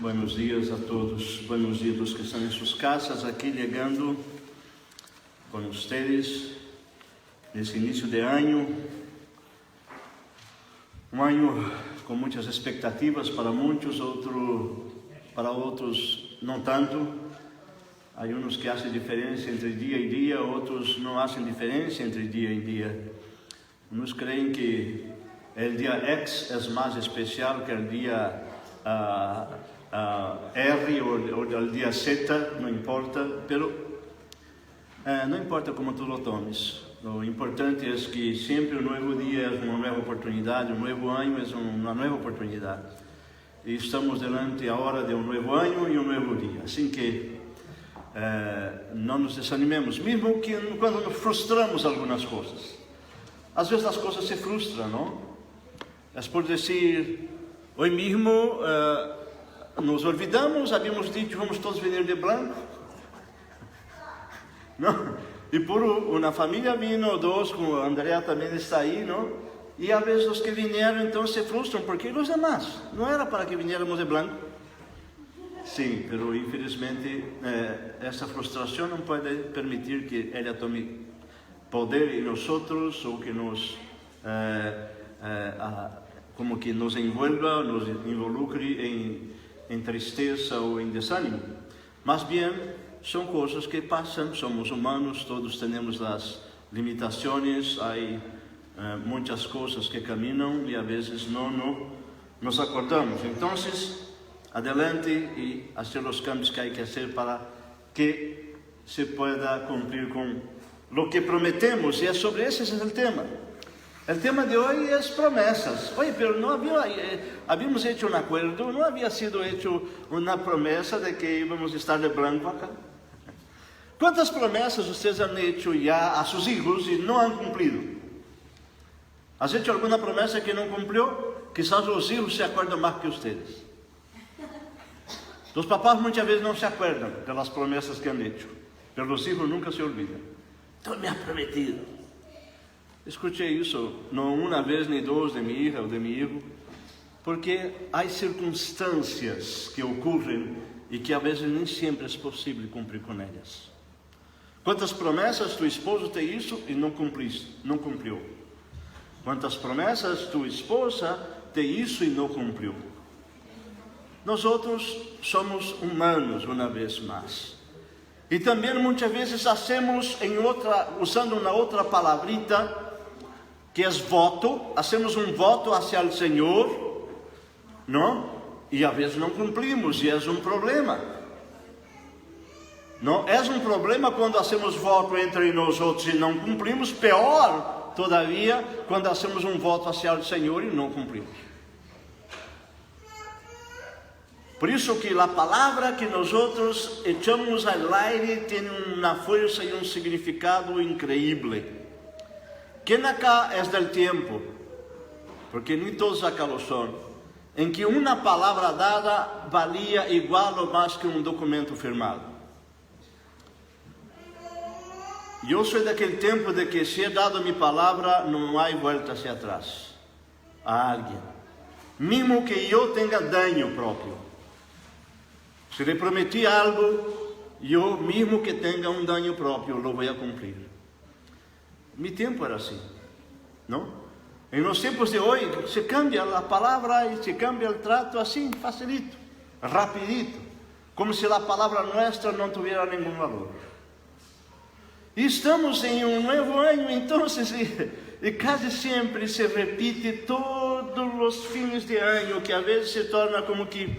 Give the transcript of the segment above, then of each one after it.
Buenos dias a todos, buenos dias los que están en sus casas, aquí llegando con ustedes nesse início de ano, um ano com muitas expectativas para muitos, para outros não tanto. Há uns que fazem diferença entre dia e dia, outros não fazem diferença entre dia e dia. Uns creem que o dia X é mais especial que o dia R ou o dia Z, não importa, não importa como tu lo tomes. O importante é que sempre um novo dia é uma nova oportunidade, um novo ano é uma nova oportunidade. E estamos diante agora de um novo ano e um novo dia. Assim que não nos desanimemos, mesmo que quando nos frustramos algumas coisas. Às vezes as coisas se frustram, não? É por dizer, hoje mesmo nos olvidamos, havíamos dito vamos todos vir de branco. Não? E por uma família vino, dois, como a Andrea também está aí, não? E às vezes os que vieram então se frustram, porque os demais, não era para que viéramos de branco? Sim, mas infelizmente essa frustração não pode permitir que ela tome poder em nós ou que nos como que nos envolva, nos involucre em tristeza ou em desânimo. Mas bem, são coisas que passam, somos humanos, todos temos as limitações, há muitas coisas que caminham e às vezes não nos acordamos. Então, adelante e fazer os cambios que há que fazer para que se pueda cumprir com o que prometemos, e é sobre esse o tema. O tema de hoje é promessas. Oye, pero não havíamos hecho um acordo, não havia sido hecho uma promessa de que íamos estar de branco acá. Quantas promessas vocês han hecho já a seus filhos e não han cumprido? ¿Has hecho alguma promessa que não cumpriu? Quizás os filhos se acordam mais que vocês. Os papás muitas vezes não se acordam das promessas que han hecho, mas os filhos nunca se olvidam. Então me ha prometido. Escutei isso não uma vez nem duas de minha hija ou de meu hijo, porque há circunstâncias que ocorrem e que às vezes nem sempre é possível cumprir com elas. Quantas promessas tu esposo te hizo e não cumpriu? Quantas promessas tu esposa te hizo e não cumpriu? Nós outros somos humanos uma vez mais. E também muitas vezes usando uma outra palavrita, que é voto, hacemos um voto hacia o Senhor, não? E às vezes não cumprimos, e é um problema. Não? É um problema quando hacemos voto entre nós outros e não cumprimos, pior todavia quando hacemos um voto hacia o Senhor e não cumprimos. Por isso que a palavra que nós outros echamos ao aire tem uma força e um significado increíble. Quem acá é del tempo, porque nem todos acá lo são, em que uma palavra dada valia igual ou mais que um documento firmado. Eu sou daquele tempo de que se é dado minha palavra, não há volta hacia atrás a alguém, mesmo que eu tenha dano próprio. Se lhe prometi algo, eu mesmo que tenha um dano próprio, lo vou cumprir. Meu tempo era assim, não? Em nos tempos de hoje, se cambia a palavra e se cambia o trato assim, facilito, rapidito, como se a palavra nossa não tivesse nenhum valor. E estamos em um novo ano, então, e quase sempre se repite todos os fins de ano, que às vezes se torna como que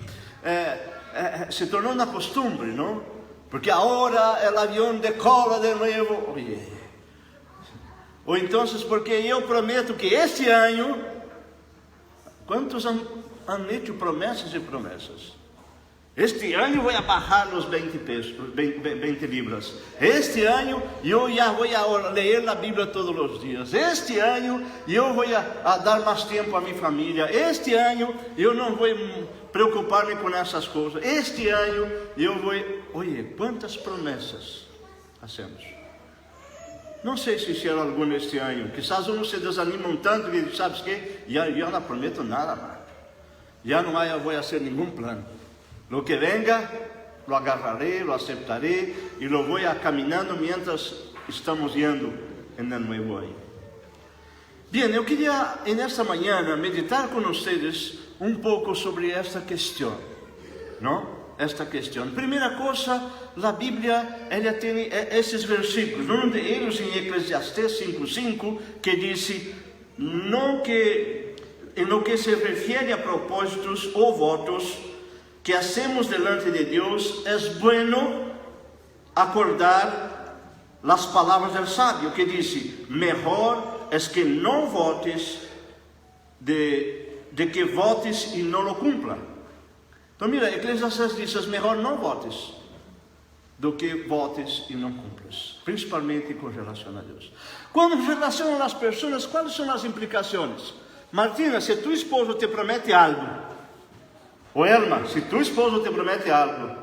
se tornou uma costumbre, não? Porque agora o avião decola de novo. Ou então, porque eu prometo que este ano, quantos han hecho promessas e promessas? Este ano vou bajar os 20 libras. Este ano eu já vou ler a Bíblia todos os dias. Este ano eu vou dar mais tempo à minha família. Este ano eu não vou preocupar-me com essas coisas. Este ano eu vou... Oye, quantas promessas hacemos? Não sei se hicieron alguma este ano. Quizás uns se desanimam tanto que, sabes que, já não prometo nada mais. Já não vou fazer nenhum plano. Lo que venga, lo agarraré, lo aceptaré y lo voy a caminando mientras estamos yendo en el nuevo año. Bien, eu queria, nesta manhã, meditar com vocês um pouco sobre esta questão, não? Esta questão. Primeira coisa, a Bíblia, ela tem esses versículos. Um deles em Eclesiastes 5:5, que diz: no que, em lo que se refere a propósitos ou votos que hacemos delante de Deus, é bueno acordar as palavras del sábio, que diz: mejor es que não votes de que votes e não lo cumpla. Então mira, Eclesiastes diz: é melhor não votes do que votes e não cumplas, principalmente com relação a Deus. Quando relacionam as pessoas, quais são as implicações? Martina, se tu esposo te promete algo, ou Elma, se tu esposo te promete algo,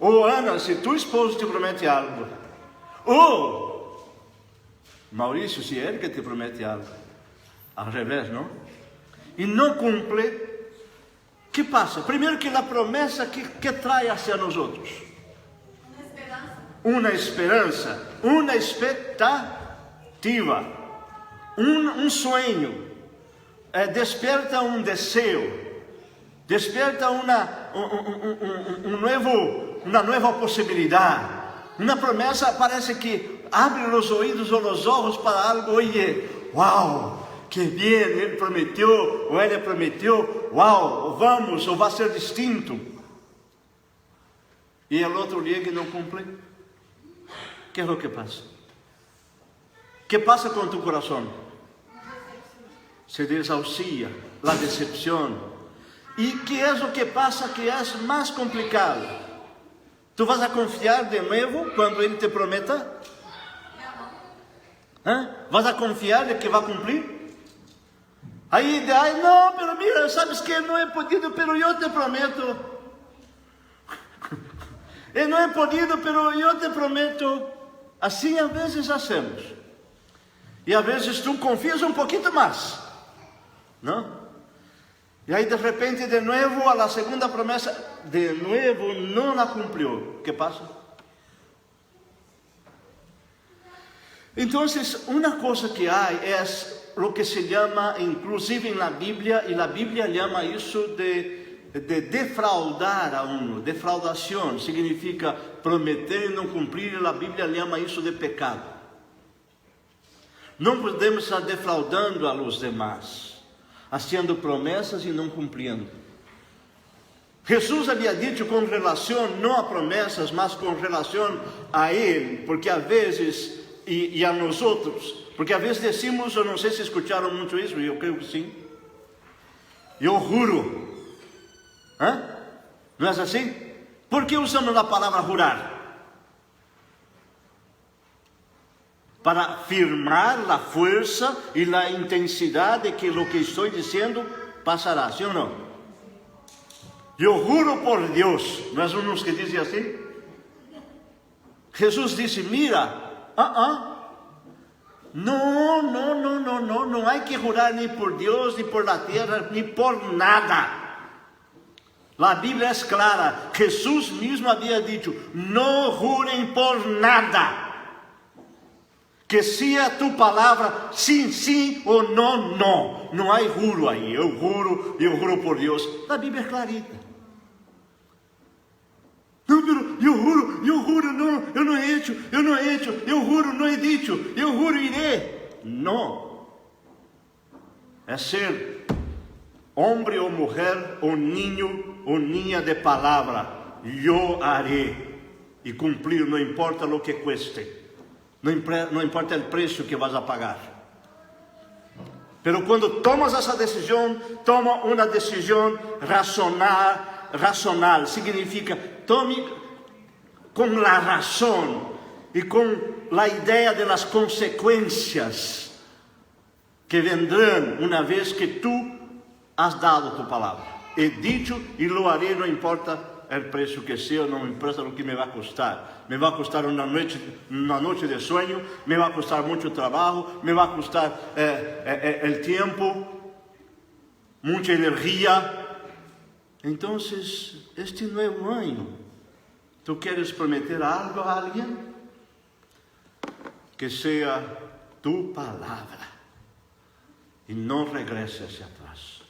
ou Ana, se tu esposo te promete algo, ou Maurício, se ele que te promete algo, ao revés, não? E não cumpre, que passa? Primeiro que a promessa que traz hacia nós outros. Uma esperança, uma expectativa, um sonho, desperta um desejo, desperta uma nova possibilidade. Uma promessa parece que abre os ouvidos ou os olhos para algo. Oye, uau! Que bem, ele prometeu, ou ela prometeu, uau, vamos, ou vai ser distinto. E o outro dia que não cumpre, que é o que passa? Que passa com tu coração? Se desahucia, a decepção. E que é o que passa que é mais complicado? Tu vas a confiar de novo quando ele te prometa? Vas a confiar de que vai cumprir? Aí, não, pero mira, sabes que não é podido, pero eu te prometo. Não é podido, pero eu te prometo. Assim às vezes hacemos. E às vezes tu confias um pouquinho mais, não? E aí de repente, de novo, a segunda promessa, de novo, não a cumpriu. O que passa? Então, uma coisa que há é o que se chama, inclusive na Bíblia, e a Bíblia chama isso de defraudar a uno. Defraudação significa prometer e não cumprir, e a Bíblia chama isso de pecado. Não podemos estar defraudando a los demás, fazendo promessas e não cumprindo. Jesus havia dito com relação não a promessas, mas com relação a Ele, porque às vezes, e a nós outros, porque às vezes decimos, eu não sei se escutaram muito isso, eu creio que sim, eu juro. Não é assim? Por que usamos a palavra jurar? Para afirmar a força e a intensidade que o que estou dizendo passará, sim ou não? Eu juro por Deus, não é uns que dizem assim? Jesus disse: mira, não há que jurar nem por Deus, nem por la terra, nem por nada. A Bíblia é clara, Jesus mesmo havia dito: não jurem por nada. Que seja tu palavra sim, sim, ou não, não. Não há juro aí, eu juro por Deus. A Bíblia é clarita. Não, eu juro, não, eu não he hecho, eu juro, não he dicho, eu juro, iré. Não. É ser homem ou mulher, ou ninho, ou ninha de palavra. Eu haré. E cumprir, não importa o que cueste. Não importa o preço que vas a pagar. Pero quando tomas essa decisão, toma uma decisão racional. Significa, tome com a razão e com a ideia de las consequências que vendrão uma vez que tu has dado tu palavra. He dicho e lo haré, não importa o preço que seja, não importa o que me vai custar. Me vai custar uma noite de sonho, me vai custar muito trabalho, me vai custar o tempo, muita energia, Então, este novo ano, tu queres prometer algo a alguém? Que seja tu palavra e não regresse hacia atrás.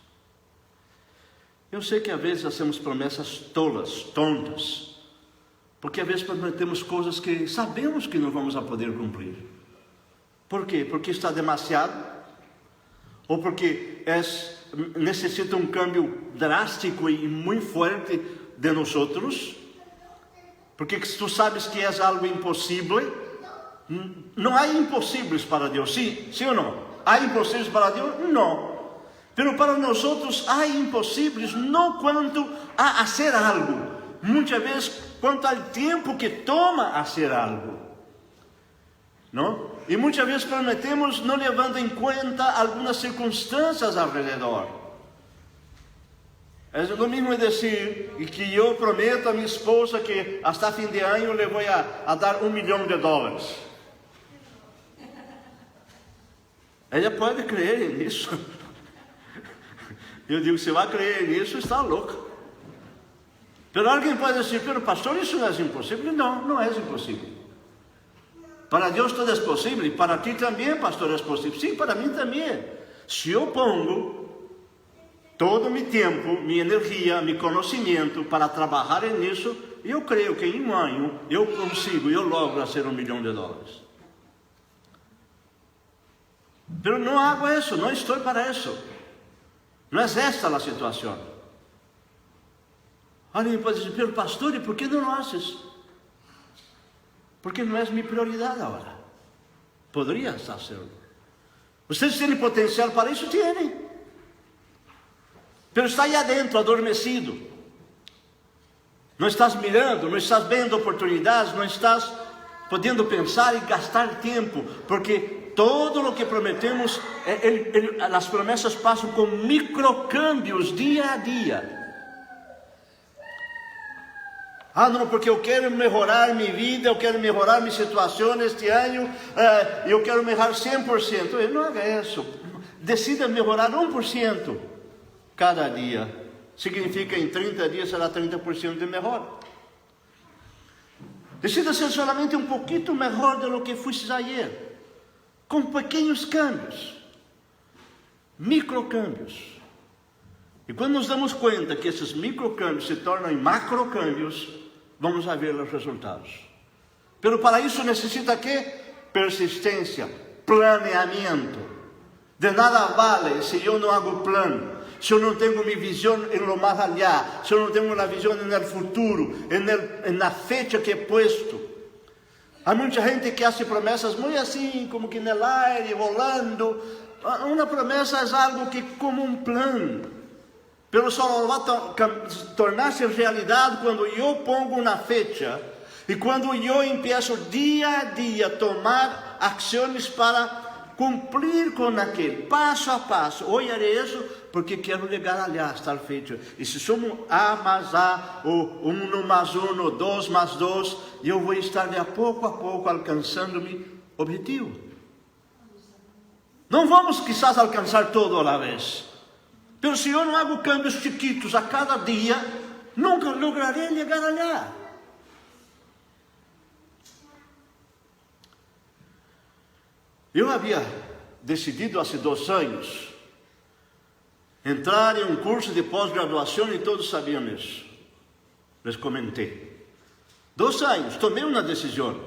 Eu sei que às vezes hacemos promessas tolas, tontas, porque às vezes prometemos coisas que sabemos que não vamos a poder cumprir. Por quê? Porque está demasiado? Ou porque necessita um câmbio drástico e muito forte de nós outros? Porque tu sabes que é algo impossível. Não há impossíveis para Deus, sim ou não? Há impossíveis para Deus? Não. Mas para nós outros há impossíveis não quanto a fazer algo, muitas vezes quanto ao tempo que toma a fazer algo, não? E muitas vezes prometemos não levando em conta algumas circunstâncias ao redor. É o mesmo dizer que eu prometo a minha esposa que até fim de ano le vou a dar $1 milhão. Ela pode crer nisso. Eu digo, se vai crer nisso, está louca. Mas alguém pode dizer, pero pastor, isso não é impossível. Não, não é impossível. Para Deus tudo é possível, e para ti também, pastor, é possível. Sim, para mim também. Se eu pongo todo meu tempo, minha energia, meu conhecimento para trabalhar nisso, eu creio que em um ano eu consigo, eu logro fazer $1 milhão. Mas não hago isso, não estou para isso. Não é esta a situação. Alguém pode dizer, pero pastor, e por que não haces? Porque não é minha prioridade agora. Poderia estar sendo. Vocês têm potencial para isso? Têm. Mas está aí adentro, adormecido. Não estás mirando, não estás vendo oportunidades, não estás podendo pensar e gastar tempo, porque todo o que prometemos, as promessas passam com microcâmbios dia a dia. Não, porque eu quero melhorar minha vida, eu quero melhorar minha situação este ano, eu quero melhorar 100%. Não haga isso. Decida melhorar 1% cada dia. Significa em 30 dias será 30% de melhor. Decida ser solamente um pouquinho melhor do que foste ayer, com pequenos câmbios, microcâmbios. E quando nos damos conta que esses microcâmbios se tornam em macrocâmbios, vamos a ver os resultados. Pero para isso necessita que? Persistência, planeamento. De nada vale se eu não hago plano, se eu não tenho minha visão em lo mais allá, se eu não tenho uma visão no futuro, na fecha que é posto. Há muita gente que faz promessas muito assim, como que no aire, volando. Uma promessa é algo que como um plano. Pero só vai tornar-se realidade quando eu pongo uma fecha e quando eu empiezo dia a dia a tomar ações para cumprir com aquele, passo a passo. Hoje haré isso porque quero chegar allá, está feito. E se somos A mais A, ou 1 mais 1, 2 mais 2, eu vou estar de a pouco alcançando meu objetivo. Não vamos quizás alcançar todo a la vez. Mas se eu não hago câmbios chiquitos a cada dia, nunca lograrei chegar lá. Eu havia decidido há 2 anos entrar em um curso de pós-graduação e todos sabiam isso. Les comentei. 2 anos, tomei uma decisão.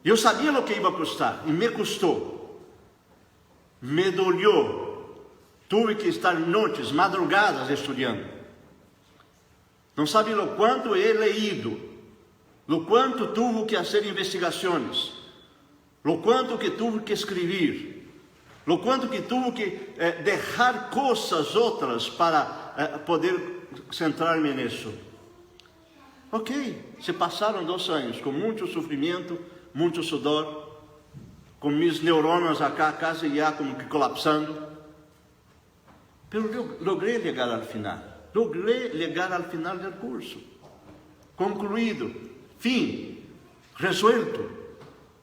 Eu sabia o que ia custar e me custou. Me doliu. Tive que estar noites, madrugadas estudando. Não sabe o quanto he leído, o quanto tive que fazer investigações, o quanto que tive que escrever, o quanto que tive que deixar coisas outras para poder centrar-me nisso. Ok, se passaram 2 anos com muito sofrimento, muito sudor, com meus neurônios acá quase já como que colapsando. Pero eu logrei chegar ao final. Logrei chegar ao final do curso. Concluído. Fim. Resuelto.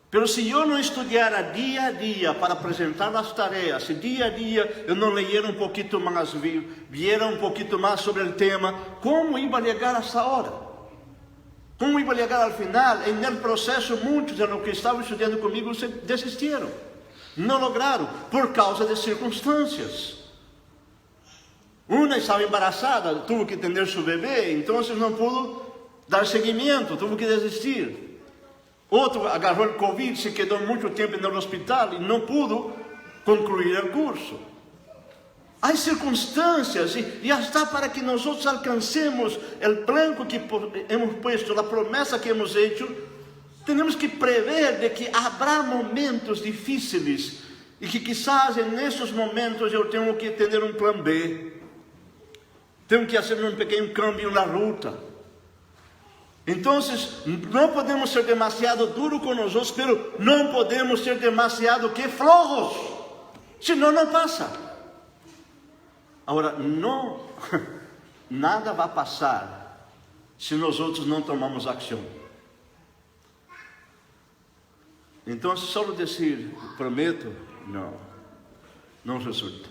Pero se eu não estudara dia a dia para apresentar as tarefas, se dia a dia eu não leyera um pouquinho mais, viera um pouquinho mais sobre o tema, como ia chegar a essa hora? Como ia chegar ao final? No processo, muitos de los que estavam estudando comigo desistiram, não lograram, por causa de circunstâncias. Uma estava embaraçada, teve que atender seu bebê, então não pudo dar seguimento, teve que desistir. Outro agarrou o Covid, se quedou muito tempo no hospital e não pudo concluir o curso. Há circunstâncias e hasta para que nós alcancemos o plano que hemos puesto, a promessa que hemos hecho, temos que prever de que haverá momentos difíceis e que quizás nesses momentos eu tenho que ter um plano B, tenho que fazer um pequeno câmbio na ruta. Então, não podemos ser demasiado duros com nós, mas não podemos ser demasiado flojos, senão não passa. Agora, nada vai passar se nós outros não tomamos ação. Então, só dizer, prometo, não resulta.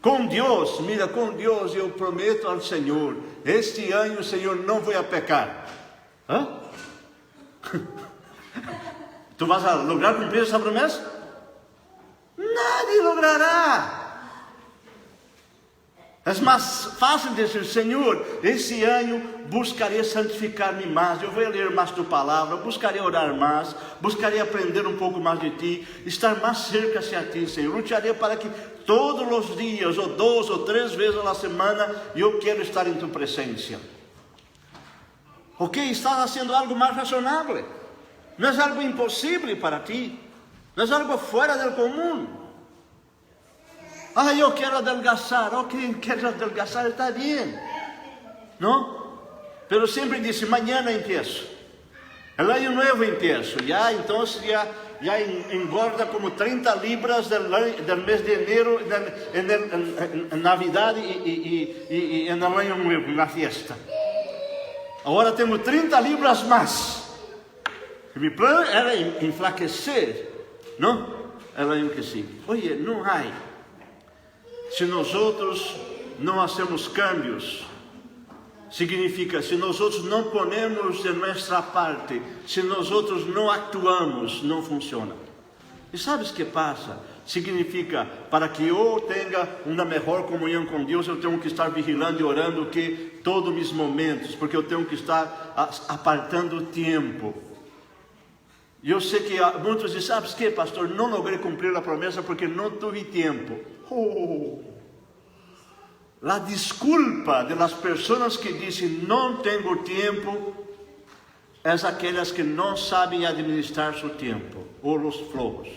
Com Deus, mira, com Deus eu prometo ao Senhor, este ano, Senhor, não vou pecar. ¿Ah? ¿Tú vas a lograr cumplir esa promesa? Nadie logrará. É mais fácil dizer, Senhor, esse ano buscarei santificar-me mais, eu vou ler mais tua palavra, buscarei orar mais, buscarei aprender um pouco mais de ti, estar mais cerca a ti, Senhor. Lutarei para que todos os dias, ou 2 ou 3 vezes na semana, eu quero estar em tua presença. Ok, estás haciendo algo mais razonável, não é algo impossível para ti, não é algo fora do comum. Eu quero adelgazar, ok, quero adelgazar, está bem, não? Pero sempre disse, amanhã empiezo, el año nuevo empiezo, então já engorda como 30 libras del mês de enero, en Navidad e en el año nuevo, na fiesta. Agora temos 30 libras mais. Meu plano era enfraquecer, não? Ela enriquecia. Oye, não há. Se nós outros não hacemos cambios, significa, se nós outros não ponemos de nossa parte, se nós outros não actuamos, não funciona. E sabes o que passa? Significa, para que eu tenha uma melhor comunhão com Deus, eu tenho que estar vigilando e orando que todos os momentos, porque eu tenho que estar apartando o tempo. E eu sei que muitos dizem, sabes o que, pastor, não logrei cumprir a promessa porque não tive tempo. A desculpa das pessoas que dizem não tenho tempo, é aquelas que não sabem administrar seu tempo, ou os flojos.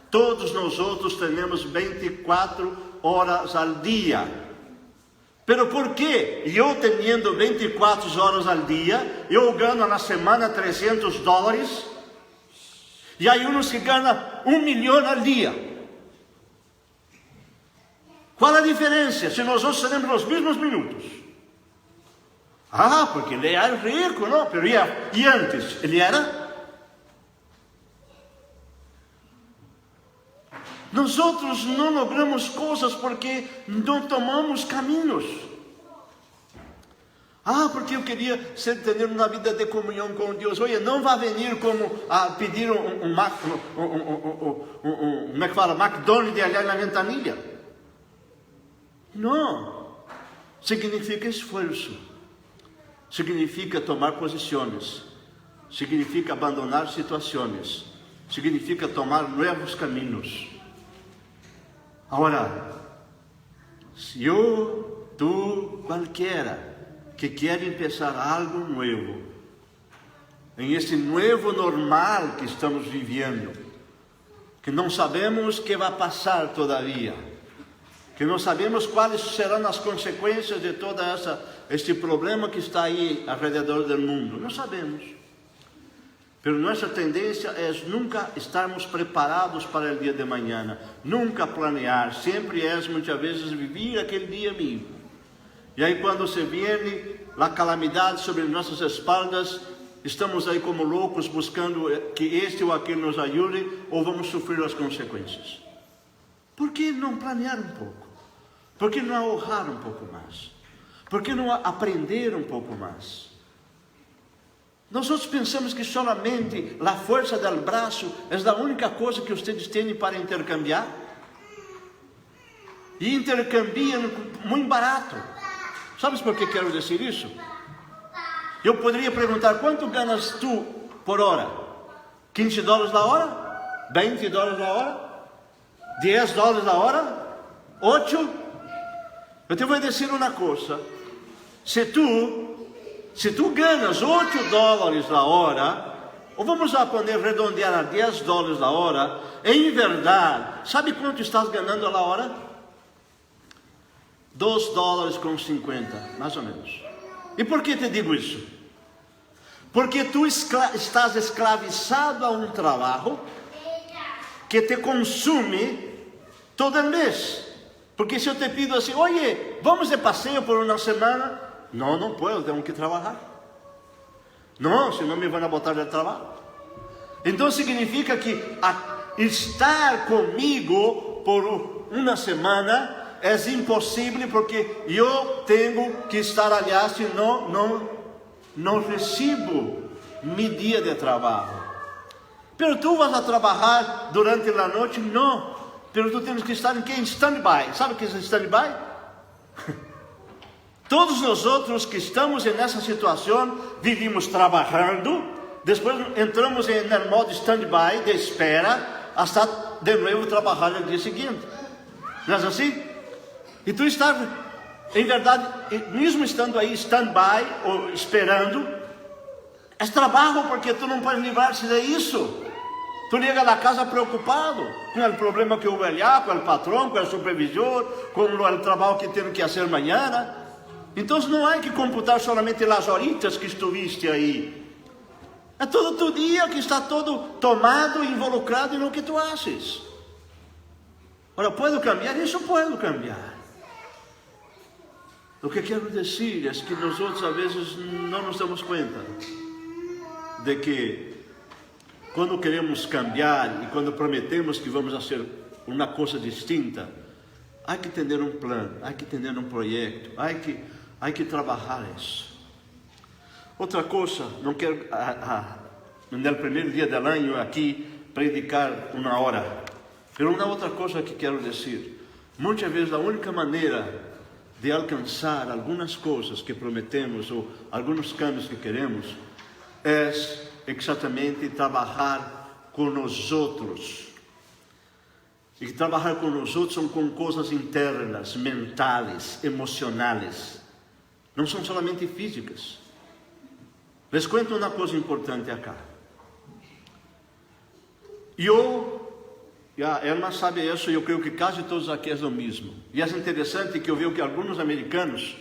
Todos nós outros temos 24 horas ao dia. Pero por que eu tendo 24 horas ao dia, eu ganho na semana $300? E há uns que ganham 1 milhão ao dia. Qual a diferença se nós outros temos os mesmos minutos? Porque ele era rico, não? E antes, ele era? Nós outros não logramos coisas porque não tomamos caminhos. Porque eu queria ter uma vida de comunhão com Deus. Olha, não vai vir como a pedir como é que fala, McDonald's ali na ventanilha. Não. Significa esforço. Significa tomar posições. Significa abandonar situações. Significa tomar novos caminhos. Agora, se eu, tu, qualquer que quer começar algo novo, em esse novo normal que estamos vivendo, que não sabemos o que vai passar todavia, que não sabemos quais serão as consequências de todo este problema que está aí ao redor do mundo, não sabemos. Pero nossa tendência é nunca estarmos preparados para o dia de amanhã, nunca planear, sempre é muitas vezes viver aquele dia mesmo. E aí quando se viene a calamidade sobre nossas espaldas, estamos aí como loucos buscando que este ou aquele nos ajude, ou vamos sofrer as consequências? Por que não planear um pouco? Por que não ahorrar um pouco mais? Por que não aprender um pouco mais? Nós pensamos que solamente a força do braço é a única coisa que vocês têm para intercambiar. E intercambiam muito barato. Sabes por que quero dizer isso? Eu poderia perguntar: quanto ganas tu por hora? $15 a hora? $20 a hora? $10 a hora? 8? Eu te vou dizer uma coisa: se tu ganas $8 a hora, ou vamos a poder redondear a $10 a hora, em verdade, sabe quanto estás ganhando a hora? $2,50, mais ou menos. E por que te digo isso? Porque tu estás escravizado a um trabalho que te consome todo mês. Porque se eu te pido assim: oye, vamos de passeio por uma semana? Não posso, tenho que trabalhar. Não, senão me vão botar de trabalho. Então significa que estar comigo por uma semana é impossível, porque eu tenho que estar allá, senão não recebo meu dia de trabalho. Pero tu vas a trabalhar durante a noite? Não. Pero tu tens que estar em stand-by. Sabe o que é stand-by? Todos nós outros que estamos nessa situação, vivimos trabalhando, depois entramos no modo stand-by, de espera, até de novo trabalhar no dia seguinte. Não é assim? E tu estás, em verdade, mesmo estando aí stand-by, ou esperando, é trabalho, porque tu não podes livrar-se disso. Tu chega na casa preocupado com o problema que houve lá, com o patrão, com o supervisor, com o trabalho que tenho que fazer amanhã. Então não há que computar solamente as horitas que estuviste aí. É todo tu dia que está todo tomado e involucrado no que tu haces. Ora, ¿puedo cambiar? Isso puedo cambiar. O que quero dizer é que nós às vezes não nos damos conta de que quando queremos cambiar e quando prometemos que vamos fazer uma coisa distinta, há que ter um plano, há que ter um projeto, há que trabalhar isso. Outra coisa, não quero no primeiro dia do ano aqui predicar uma hora, mas uma outra coisa que quero dizer: muitas vezes a única maneira de alcançar algumas coisas que prometemos ou alguns cambios que queremos é exatamente trabalhar com os outros. E trabalhar com os outros são com coisas internas, mentais, emocionais. Não são somente físicas. Les conto uma coisa importante acá. A Elma sabe isso, e eu creio que quase todos aqui é o mesmo. E é interessante que eu vejo que alguns americanos,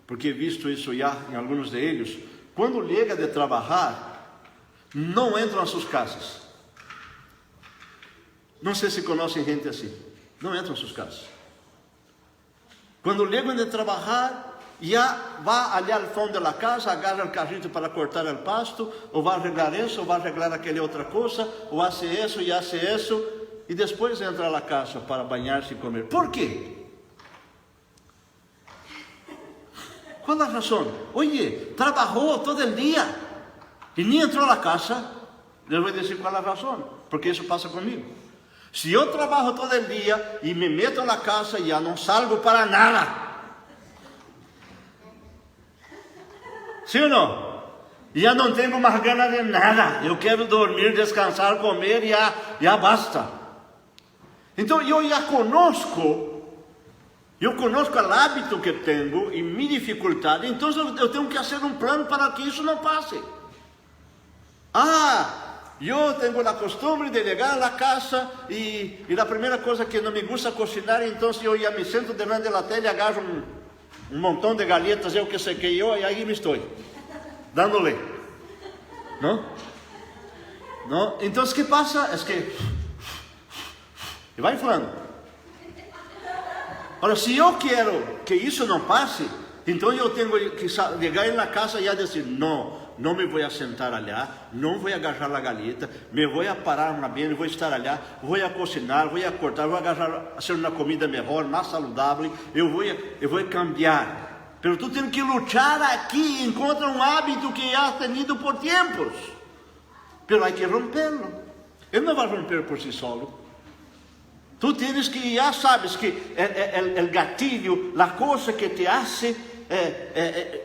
porque he visto isso já em alguns deles, quando chega de trabalhar, não entram às suas casas. Não sei se conhecem gente assim. Não entram às suas casas. Quando chegam de trabalhar, já vai ali ao fundo da casa, agarra o carrito para cortar o pasto, ou vai arreglar isso, ou vai arreglar aquela outra coisa, ou hace isso e hace isso, e depois entra na casa para banhar-se e comer. Por quê? Qual a razão? Oye, trabalhou todo o dia e nem entrou na casa. Eu vou dizer qual a razão, porque isso passa comigo. Se eu trabalho todo o dia e me meto na casa, já não salgo para nada. Sim ou não? Já não tenho mais ganas de nada. Eu quero dormir, descansar, comer e já basta. Então eu já conosco o hábito que tenho e minha dificuldade. Então eu tenho que fazer um plano para que isso não passe. Eu tenho a costume de chegar na casa e a primeira coisa que não me gusta cozinhar, então eu já me sento diante da tela e agarro um montão de galletas, eu que sei que eu, e aí me estou dando-lhe. Não? Então o que passa é que e vai falando. Ora, se eu quero que isso não passe, então eu tenho que chegar na casa e dizer: não, não me vou sentar allá, não vou agarrar a galeta, me vou parar uma bem, vou estar allá, vou cocinar, vou cortar, vou agarrar, fazer uma comida melhor, mais saudável, eu vou cambiar. Pero tu tens que lutar aqui, encontra um hábito que has tenido por tempos, pero há que rompê-lo. Ele não vai romper por si solo. Tu tens que, já sabes que o gatilho, a coisa que te hace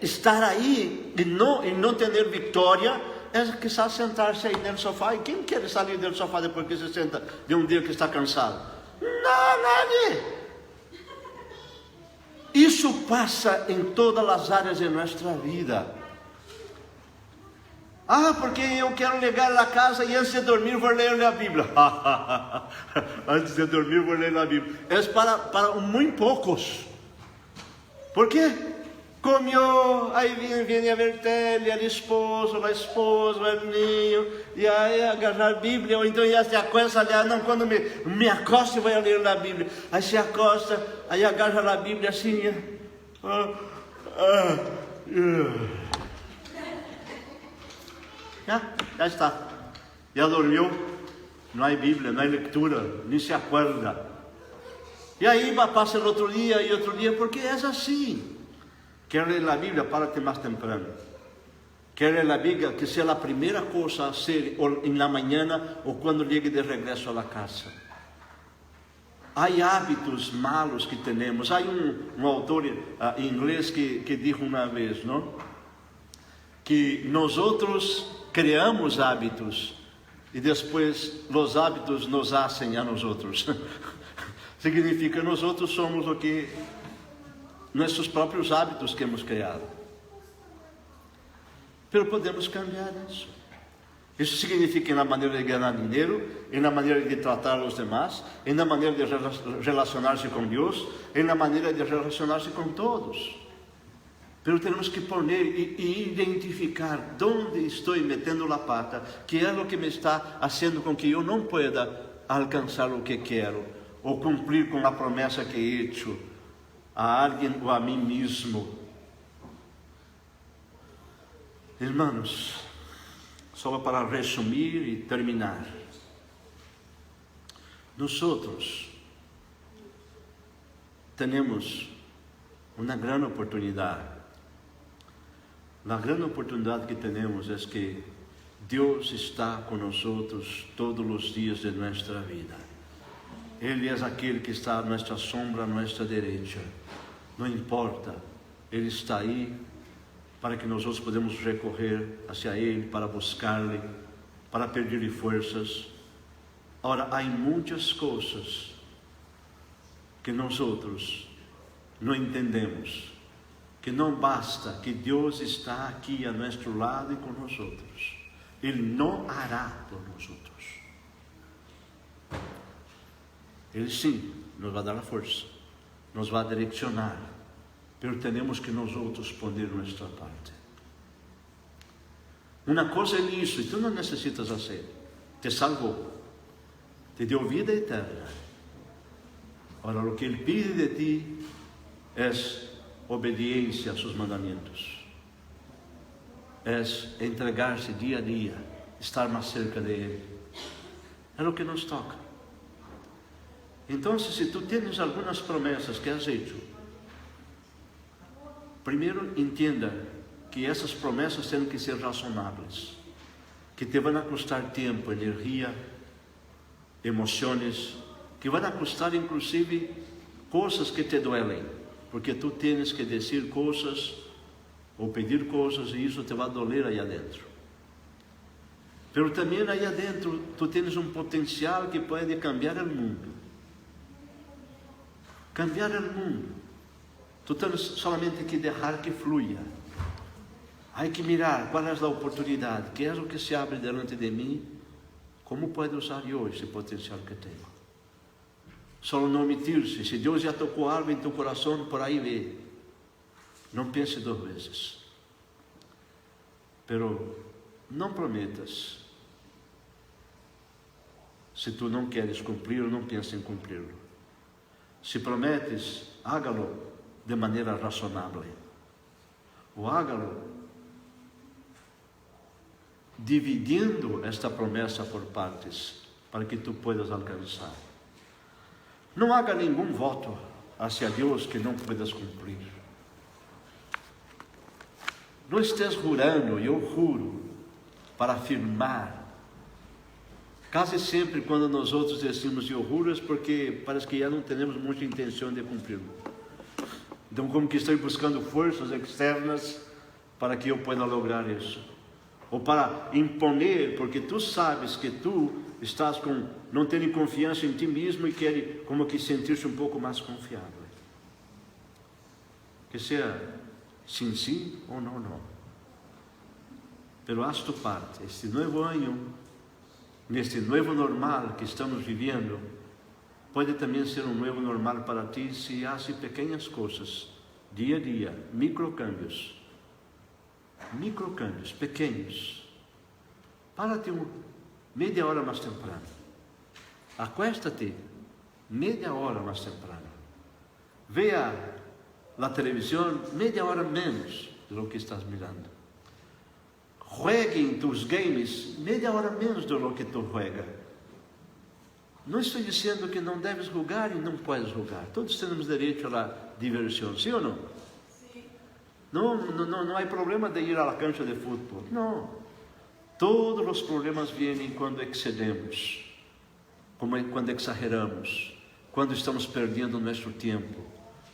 estar aí e não ter vitória, é quizás sentar-se aí no sofá. E quem quer sair do sofá depois que se senta de um dia que está cansado? Não, nadie. Isso passa em todas as áreas de nossa vida. Porque eu quero chegar à casa e antes de dormir vou ler a Bíblia. Antes de dormir vou ler a Bíblia. É para muito poucos. Por quê? Comió, aí vem a ver tele, a esposa, o ninho, e aí agarrar a Bíblia, ou então já se acosta ali, não, quando me acosto vou ler a Bíblia. Aí se acosta, aí agarra a Bíblia assim, já está, já dormiu, não há Bíblia, não há leitura, nem se acorda. E aí passa o outro dia e outro dia, porque é assim. Quer ler a Bíblia, párate mais temprano. Quer ler a Bíblia, que seja a primeira coisa a ser na manhã ou quando chegue de regresso à casa. Há hábitos malos que temos. Há um autor em inglês que disse uma vez, não? Que nós outros criamos hábitos e depois os hábitos nos hacen a nós outros. Significa que nós outros somos o que nossos próprios hábitos que hemos criado. Mas podemos cambiar isso. Isso significa na maneira de ganhar dinheiro, na maneira de tratar os demais, na maneira de relacionar-se com Deus, na maneira de relacionar-se com todos. Mas temos que poner e identificar onde estou metendo a pata, que é o que me está fazendo com que eu não pueda alcançar o que quero, ou cumprir com a promessa que he hecho a alguém ou a mim mesmo. Irmãos, só para resumir e terminar. Nós temos uma grande oportunidade. A grande oportunidade que temos é que Deus está com nós todos os dias de nossa vida. Ele é aquele que está à nossa sombra, à nossa direita. Não importa, Ele está aí para que nós podemos recorrer hacia Ele, para buscar-lhe, para pedir-lhe forças. Ora, há muitas coisas que nós não entendemos, que não basta que Deus está aqui a nosso lado e com nós. Ele não hará por nós. Ele sim nos vai dar a força, nos vai direcionar, mas temos que nós outros poner nossa parte. Uma coisa é isso, e tu não necessitas fazer, te salvou, te deu vida eterna. Ora, o que Ele pede de ti é obediência a seus mandamentos, é entregar-se dia a dia, estar mais cerca de Ele. É o que nos toca. Então, se tu tens algumas promessas que has hecho, primeiro entenda que essas promessas têm que ser razonáveis, que te vão custar tempo, energia, emoções, que vão custar inclusive coisas que te doem, porque tu tens que dizer coisas ou pedir coisas e isso te vai doler aí adentro. Mas também aí adentro tu tens um potencial que pode cambiar o mundo. Cambiar o mundo. Tu tens solamente que deixar que fluya. Há que mirar qual é a oportunidade, que é o que se abre delante de mim, como posso usar eu esse potencial que tenho. Só não omitir-se. Se Deus já tocou algo em teu coração, por aí vê. Não pense duas vezes. Pero não prometas. Se tu não queres cumprir, não pense em cumpri-lo. Se prometes, hágalo de maneira razonável. Ou hágalo dividindo esta promessa por partes, para que tu puedas alcançar. Não haga nenhum voto hacia Deus que não puedas cumprir. Não estés jurando, eu juro, para afirmar. Quase sempre quando nós outros decimos eu juro é porque parece que já não temos muita intenção de cumprir. Então, como que estou buscando forças externas para que eu pueda lograr isso? Ou para imponer, porque tu sabes que tu estás não tendo confiança em ti mesmo e quer como que sentir-se um pouco mais confiável. Que seja sim, sim ou não, não. Pero haz tu parte. Este novo ano, neste novo normal que estamos vivendo, pode também ser um novo normal para ti se hace pequenas coisas, dia a dia, microcâmbios, pequenos. Párate meia hora mais temprano. Acuéstate meia hora mais temprano. Vea a televisão meia hora menos do que estás mirando. Juegue em tus games meia hora menos do que tu juega. Não estou dizendo que não deves jogar e não podes jogar. Todos temos direito à diversão, sim ou não? Sim. Não há problema de ir à cancha de futebol. Não. Todos os problemas vêm quando excedemos, quando exageramos, quando estamos perdendo nosso tempo,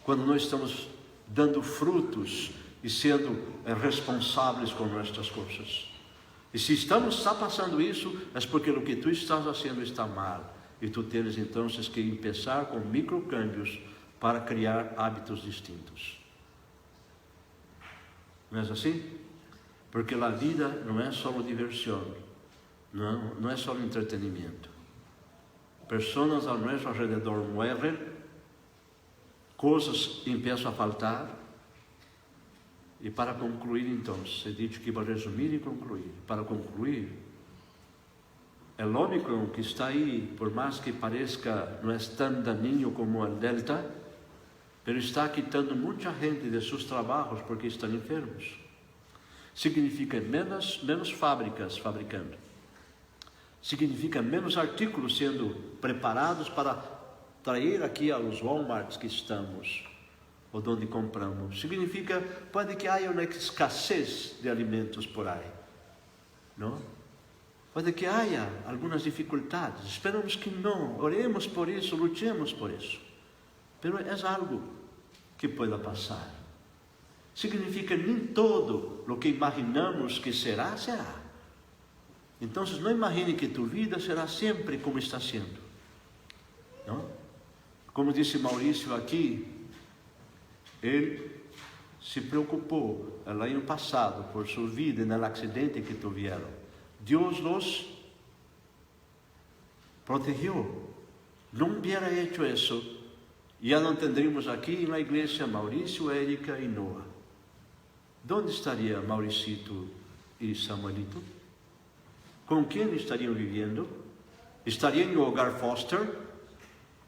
quando não estamos dando frutos e sendo responsáveis com nossas coisas. E se está passando isso, é porque o que tu estás fazendo está mal. E tu tens então que começar com microcâmbios para criar hábitos distintos. Não é assim? Porque a vida não é só diversão, não é só entretenimento. Pessoas ao nosso alrededor morrem, coisas começam a faltar. E para concluir, então, se diz que vai resumir e concluir. Para concluir, o Ômicron que está aí, por mais que pareça não é tão daninho como o Delta, mas está quitando muita gente de seus trabalhos porque estão enfermos. Significa menos fábricas fabricando. Significa menos artículos sendo preparados para trazer aqui aos Walmarts que estamos, ou onde compramos. Significa, pode que haja uma escassez de alimentos por aí, não? Pode que haja algumas dificuldades, esperamos que não, oremos por isso, lutemos por isso, mas é algo que pode passar. Significa nem todo o que imaginamos que será, será. Então, não imagine que tu vida será sempre como está sendo, não? Como disse Maurício aqui, ele se preocupou lá no passado por sua vida no acidente que tiveram. Deus los protegeu. Não hubiera hecho isso, já não tendríamos aqui na igreja Maurício, Érica e Noah. Onde estaria Mauricito e Samuelito? Com quem estariam vivendo? Estariam no hogar Foster?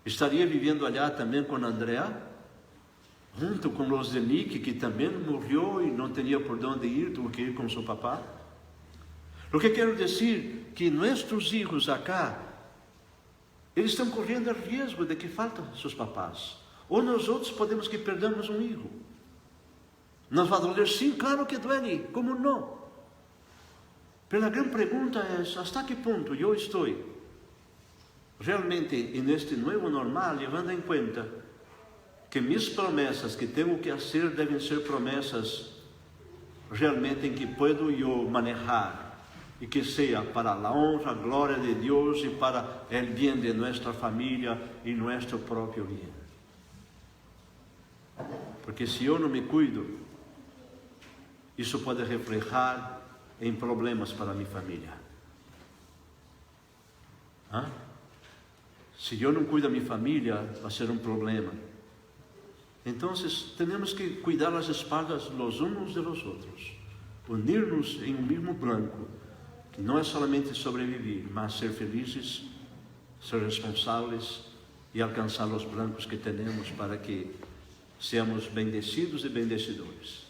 Estaria vivendo allá também com Andrea? Junto com os de Nick, que também morreu e não tinha por onde ir, teve que ir com seu papá. O que quero dizer que nossos filhos acá, eles estão correndo o risco de que faltam seus papás. Ou nós outros podemos que perdamos um filho. Nos vai doler? Sim, claro que duele, como não? Mas a grande pergunta é, até que ponto eu estou realmente neste novo normal, levando em conta que minhas promessas que tenho que fazer devem ser promessas realmente em que puedo eu manejar e que seja para a honra, a glória de Deus e para o bem de nossa família e nosso próprio bem. Porque se eu não me cuido, isso pode refletir em problemas para minha família. Se eu não cuido da minha família, vai ser um problema. Então, temos que cuidar as espaldas los uns de los outros, unir-nos em um mesmo branco, que não é somente sobreviver, mas ser felizes, ser responsáveis e alcançar os brancos que temos para que sejamos bendecidos e bendecidores.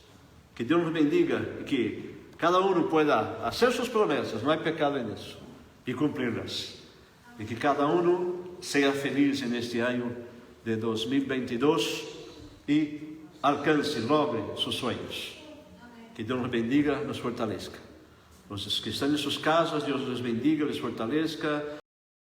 Que Deus nos bendiga e que cada uno pueda hacer sus promesas, no hay pecado en eso, y cumplirlas. Y que cada uno sea feliz en este año de 2022 y alcance, logre sus sueños. Que Dios los bendiga, los fortalezca. Los que están en sus casas, Dios les bendiga, les fortalezca.